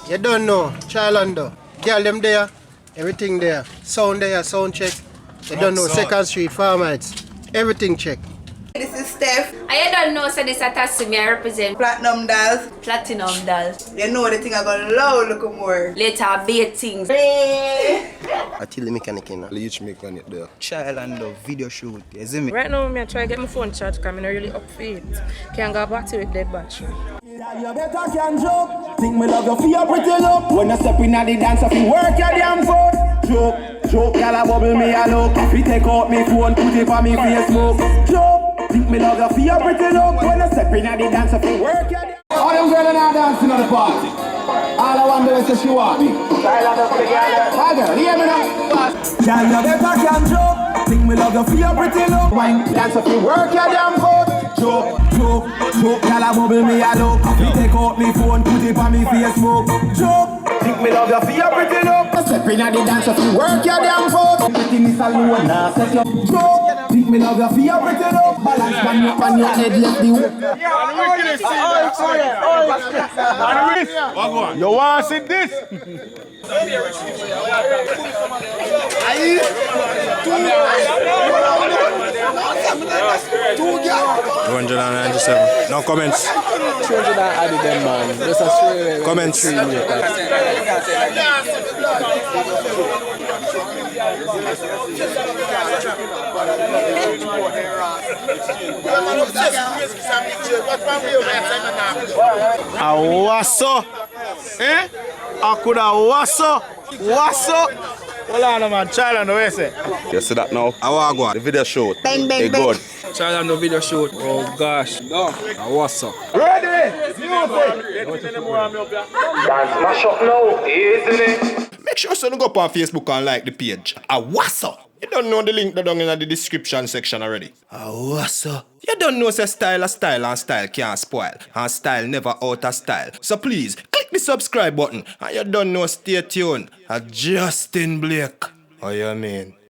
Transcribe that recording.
You don't know. Chilando. Girl them there. Everything there. Sound there, sound check. You don't know. Second Street, Farmites. Everything check. This is Steph. I don't know, so this is me. I represent Platinum Dolls. Platinum Dolls. You know the thing I got low look more. Later, bait things. I tell the mechanic in. Leech mechanic there. Chilando video shoot, you see me? Right now, I try to get my phone charged because I'm not really up for it. Can't go party with dead battery. You better can joke. Think me love you for your pretty look. When you step in at the dance, if you work your damn foot. Joke, y'all a bubble me a look. If you take out me phone, put it on me Facebook. Joke. Think me love you for your pretty look. When you step in at the dance, if you work your damn. All them girls are dancing at the party. All I want to do is say she want me. Hi girl, hear me now. Girl, you better can joke. Think me love you for your pretty look. When dance if you work your damn foot. Joke, y'all a bubble me a look. If you take out me phone, put it on me Facebook. Joke, think me love you for your pretty look. Step in at the dance if you work your damn foot. Everything is alone now, set your joke. Think me love you for your pretty look. Balance on your head, let the hook. You want to see this? 297. No comments. 200 added them, man. Just a straight Comments. Awaso. Eh? I could have waso. Hold on, man. Chilando, where is it? You see that now? I want to go. The video shoot. Bang, bang, bang. Good. Chilando video shoot. Oh gosh. No. What's up? Ready? Mash up now, easily. Make sure you go up on Facebook and like the page. Awaso. You don't know the link down in the description section already. Awaso. You don't know say style a style and style can't spoil. And style never out of style. So please, click the subscribe button. And you don't know, stay tuned. Justin Blake. What you mean?